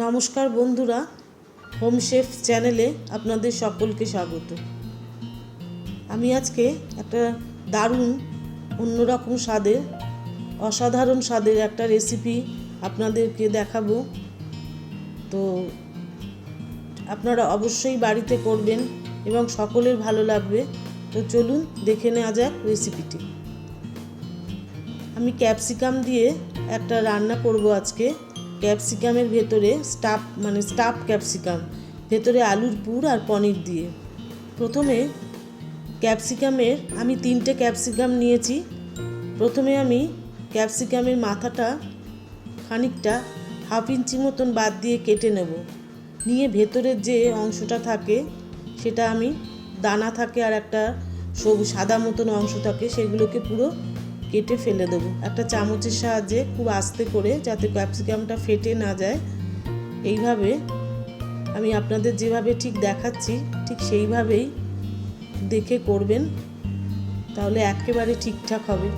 নমস্কার বন্ধুরা, home chef চ্যানেলে আপনাদের সকলকে স্বাগত। আমি আজকে একটা দারুণ অন্যরকম স্বাদের অসাধারণ স্বাদের একটা রেসিপি আপনাদেরকে দেখাবো। তো আপনারা অবশ্যই বাড়িতে করবেন এবং সকলের ভালো লাগবে। তো চলুন দেখে নেওয়া যাক রেসিপিটি। আমি ক্যাপসিকাম দিয়ে একটা রান্না করব আজকে। ক্যাপসিকামের ভেতরে স্টাফ ক্যাপসিকাম, ভেতরে আলুর পুর আর পনির দিয়ে। প্রথমে ক্যাপসিকামের আমি 3টে ক্যাপসিকাম নিয়েছি। প্রথমে আমি ক্যাপসিকামের মাথাটা খানিকটা হাফ ইঞ্চি মতন বাদ দিয়ে কেটে নেব। নিয়ে ভেতরের যে অংশটা থাকে সেটা আমি দানা থাকে আর একটা সাদা মতন অংশ থাকে, সেগুলোকে পুরো কেটে ফেলে দেবো একটা চামচের সাহায্যে, খুব আস্তে করে, যাতে ক্যাপসিকামটা ফেটে না যায়। এইভাবে আমি আপনাদের যেভাবে ঠিক দেখাচ্ছি ঠিক সেইভাবেই দেখে করবেন, তাহলে একেবারে ঠিকঠাক হবে।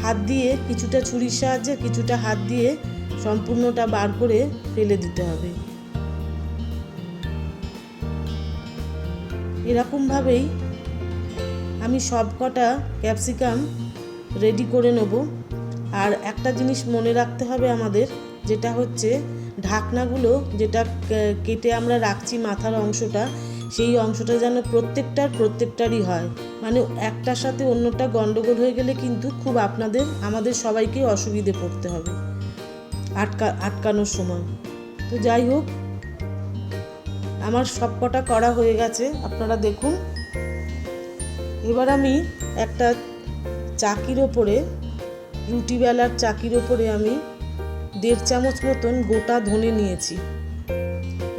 হাত দিয়ে কিছুটা ছুরির সাহায্যে, কিছুটা হাত দিয়ে সম্পূর্ণটা বার করে ফেলে দিতে হবে। এরকমভাবেই আমি সব কটা ক্যাপসিকাম রেডি করে নেব। আর একটা জিনিস মনে রাখতে হবে আমাদের, যেটা হচ্ছে ঢাকনাগুলো যেটা কেটে আমরা রাখছি মাথার অংশটা, সেই অংশটা যেন প্রত্যেকটারই হয়। মানে একটার সাথে অন্যটা গন্ডগোল হয়ে গেলে কিন্তু খুব আমাদের সবাইকে অসুবিধে পড়তে হবে আটকানোর সময়। তো যাই হোক, আমার সব কটা করা হয়ে গেছে, আপনারা দেখুন। এবার আমি একটা চাকির ওপরে, রুটি বেলার চাকির ওপরে আমি 1.5 চামচ মতন গোটা ধনে নিয়েছি।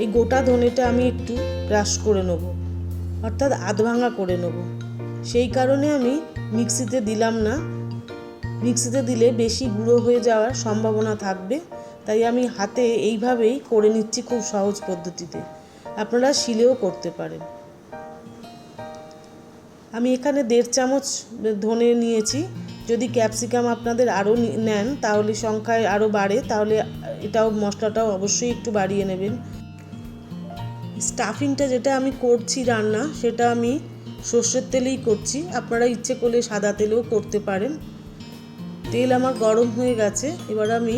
এই গোটা ধনেটা আমি একটু ক্রাশ করে নেব, অর্থাৎ আধভাঙা করে নেব। সেই কারণে আমি মিক্সিতে দিলাম না। মিক্সিতে দিলে বেশি গুঁড়ো হয়ে যাওয়ার সম্ভাবনা থাকবে, তাই আমি হাতে এইভাবেই করে নিচ্ছি, খুব সহজ পদ্ধতিতে। আপনারা শিলেও করতে পারেন। আমি এখানে 1.5 চামচ ধনে নিয়েছি। যদি ক্যাপসিকাম আপনাদের আরও নেন তাহলে সংখ্যায় আরও বাড়ে, তাহলে মশলাটাও অবশ্যই একটু বাড়িয়ে নেবেন। স্টাফিংটা যেটা আমি করছি রান্না, সেটা আমি সর্ষের তেলেই করছি। আপনারা ইচ্ছে করলে সাদা তেলেও করতে পারেন। তেল আমার গরম হয়ে গেছে। এবার আমি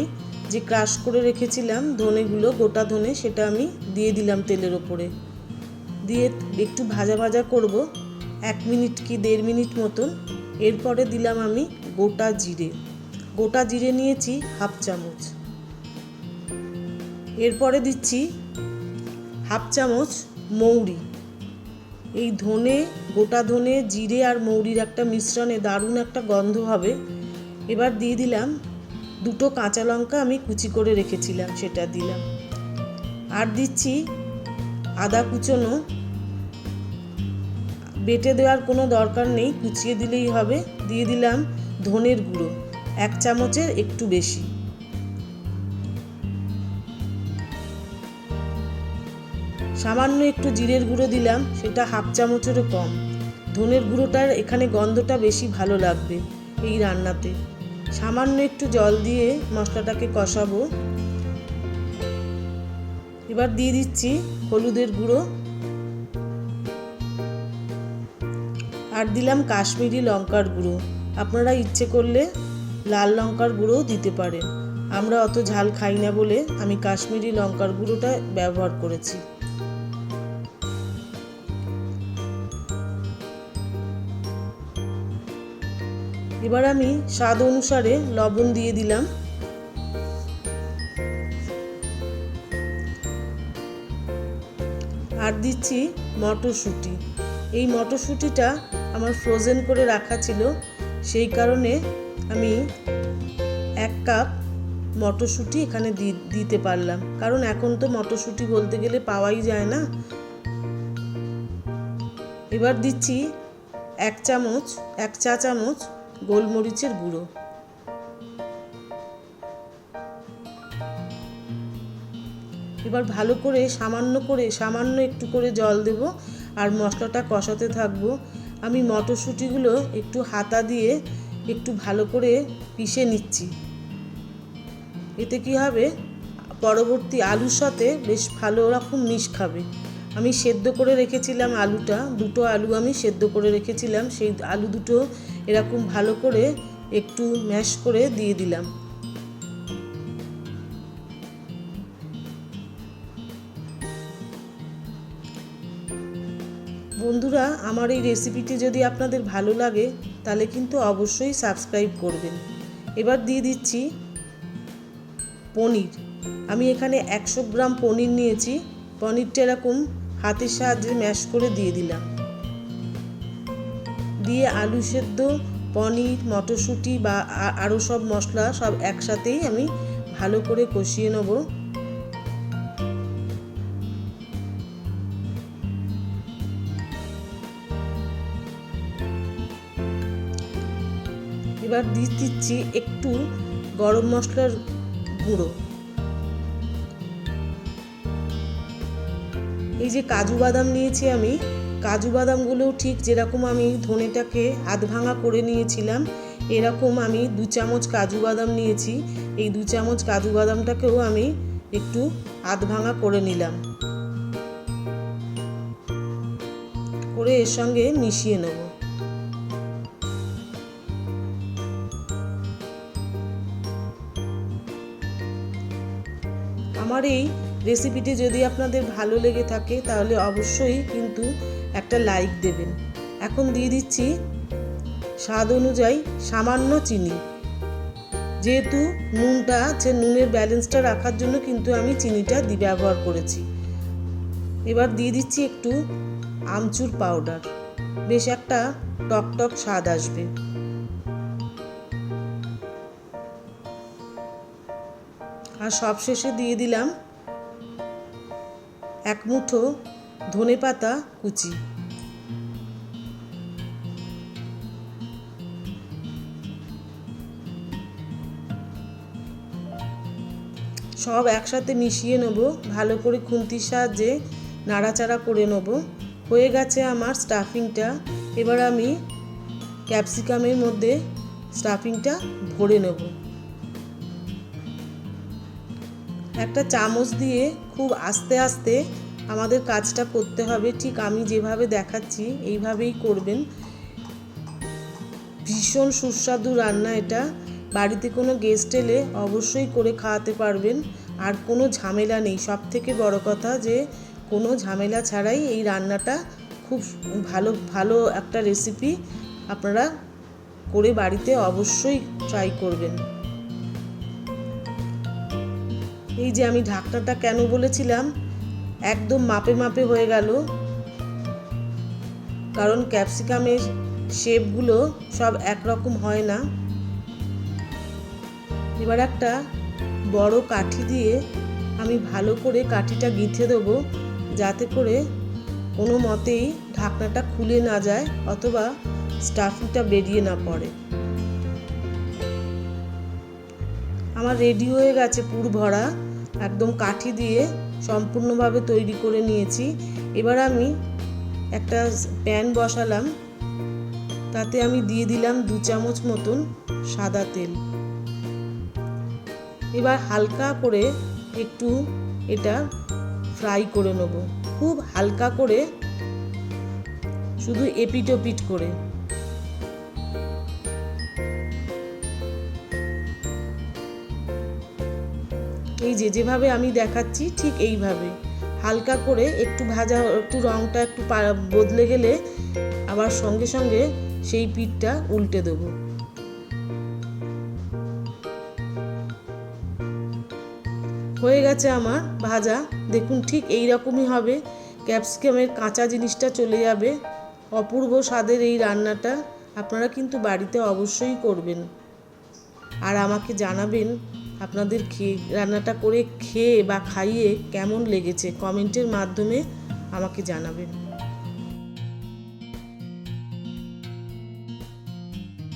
যে ক্রাশ করে রেখেছিলাম ধনেগুলো, গোটা ধনে, সেটা আমি দিয়ে দিলাম তেলের ওপরে। দিয়ে একটু ভাজা ভাজা করব 1 মিনিট কি 1.5 মিনিট মতন। এরপরে দিলাম আমি গোটা জিরে নিয়েছি হাফ চামচ। এরপরে দিচ্ছি হাফ চামচ মৌরি। এই গোটা ধনে, জিরে আর মৌরির একটা মিশ্রণে দারুণ একটা গন্ধ হবে। এবার দিয়ে দিলাম 2টো কাঁচা লঙ্কা আমি কুচি করে রেখেছিলাম, সেটা দিলাম। আর দিচ্ছি আদা কুচনো। বেটে দেওয়ার কোনো দরকার নেই, কুচিয়ে দিলেই হবে। দিয়ে দিলাম ধনের গুঁড়ো 1 চামচের একটু বেশি। সামান্য একটু জিরের গুঁড়ো দিলাম, সেটা হাফ চামচেরও কম। ধনের গুঁড়োটার এখানে গন্ধটা বেশি ভালো লাগবে এই রান্নাতে। সামান্য একটু জল দিয়ে মশলাটাকে কষাবো। এবার দিয়ে দিচ্ছি হলুদের গুঁড়ো, আর দিলাম কাশ্মীরি লঙ্কার গুঁড়ো। আপনারা ইচ্ছে করলে লাল লঙ্কার গুঁড়োও দিতে পারেন। আমরা অত ঝাল খাই না বলে আমি কাশ্মীরি লঙ্কার গুঁড়োটা ব্যবহার করেছি। এবার আমি স্বাদ অনুসারে লবণ দিয়ে দিলাম। আর দিচ্ছি মটরশুঁটি। এই মটরশুঁটিটা আমার ফ্রোজেন করে রাখা ছিল, সেই কারণে আমি 1 কাপ মটরশুঁটি এখানে দিতে পারলাম, কারণ এখন তো মটরশুঁটি বলতে গেলে পাওয়াই যায় না। এবার দিচ্ছি 1 চা চামচ গোলমরিচের গুঁড়ো। এবার ভালো করে সামান্য একটু করে জল দেব, আর মশলাটা কষাতে থাকবো। আমি মটরশুঁটিগুলো একটু হাতা দিয়ে একটু ভালো করে পিষে নিচ্ছি। এতে কি হবে, পরবর্তী আলুর সাথে বেশ ভালো রকম মিশ খাবে। আমি সেদ্ধ করে রেখেছিলাম আলুটা, দুটো আলু আমি সেদ্ধ করে রেখেছিলাম, সেই আলু দুটো এরকম ভালো করে একটু ম্যাশ করে দিয়ে দিলাম। বন্ধুরা, আমার এই রেসিপিটি যদি আপনাদের ভালো লাগে তাহলে কিন্তু অবশ্যই সাবস্ক্রাইব করবেন। এবার দিয়ে দিচ্ছি পনির। আমি এখানে 100 গ্রাম পনির নিয়েছি। পনিরটা এরকম হাতের সাহায্যে ম্যাশ করে দিয়ে দিলাম। দিয়ে আলু সেদ্ধ, পনির, মটরশুঁটি বা আরও সব মশলা সব একসাথেই আমি ভালো করে কষিয়ে নেব। এবার দিয়ে দিচ্ছি একটু গরম মশলার গুঁড়ো। এই যে কাজু বাদাম নিয়েছি আমি, কাজু বাদামগুলোও ঠিক যেরকম আমি ধনেটাকে আধ ভাঙা করে নিয়েছিলাম, এরকম আমি 2 চামচ কাজু বাদাম নিয়েছি। এই 2 চামচ কাজু বাদামটাকেও আমি একটু আধ ভাঙা করে নিলাম, করে এর সঙ্গে মিশিয়ে নেব। আমার এই রেসিপিটি যদি আপনাদের ভালো লেগে থাকে তাহলে অবশ্যই কিন্তু একটা লাইক দেবেন। এখন দিয়ে দিচ্ছি স্বাদ অনুযায়ী সামান্য চিনি। যেহেতু নুনটা আছে, নুনের ব্যালেন্সটা রাখার জন্য কিন্তু আমি চিনিটা ব্যবহার করেছি। এবার দিয়ে দিচ্ছি একটু আমচুর পাউডার, বেশ একটা টকটক স্বাদ আসবে। আর সবশেষে দিয়ে দিলাম 1 মুঠো ধনেপাতা কুচি। সব একসাথে মিশিয়ে নেব, ভালো করে খুন্তির সাহায্যে নাড়াচাড়া করে নেব। হয়ে গেছে আমার স্টাফিংটা। এবার আমি ক্যাপসিকামের মধ্যে স্টাফিংটা ভরে নেব। একটা চামচ দিয়ে খুব আস্তে আস্তে আমাদের কাজটা করতে হবে। ঠিক আমি যেভাবে দেখাচ্ছি এইভাবেই করবেন। ভীষণ সুস্বাদু রান্না এটা। বাড়িতে কোনো গেস্ট এলে অবশ্যই করে খাওয়াতে পারবেন, আর কোনো ঝামেলা নেই। সব থেকে বড় কথা যে কোনো ঝামেলা ছাড়াই এই রান্নাটা খুব ভালো একটা রেসিপি। আপনারা করে বাড়িতে অবশ্যই ট্রাই করবেন। এই যে আমি ঢাকনাটা কেন বলেছিলাম একদম মাপে মাপে হয়ে গেল, কারণ ক্যাপসিকামের শেপগুলো সব একরকম হয় না। এবার একটা বড় কাঠি দিয়ে আমি ভালো করে কাঠিটা গিঁথে দেবো, যাতে করে কোনো মতেই ঢাকনাটা খুলে না যায় অথবা স্টাফিংটা বেরিয়ে না পড়ে। আমার রেডি হয়ে গেছে পুর ভরা, একদম কাঠি দিয়ে সম্পূর্ণভাবে তৈরি করে নিয়েছি। এবার আমি একটা প্যান বসালাম, তাতে আমি দিয়ে দিলাম 2 চামচ মতন সাদা তেল। এবার হালকা করে একটু এটা ফ্রাই করে নেব, খুব হালকা করে, শুধু এপিট ওপিট করে। এই যেভাবে আমি দেখাচ্ছি ঠিক এইভাবে হালকা করে একটু ভাজা, একটু রঙটা একটু বদলে গেলে আবার সঙ্গে সঙ্গে সেই পিঠটা উল্টে দেবো। হয়ে গেছে আমার ভাজা। দেখুন ঠিক এই রকমই হবে, ক্যাপসিকামের কাঁচা জিনিসটা চলে যাবে। অপূর্ব স্বাদের এই রান্নাটা আপনারা কিন্তু বাড়িতে অবশ্যই করবেন, আর আমাকে জানাবেন আপনাদের রান্নাটা করে খেয়ে বা খাইয়ে কেমন লেগেছে, কমেন্টের মাধ্যমে আমাকে জানাবেন।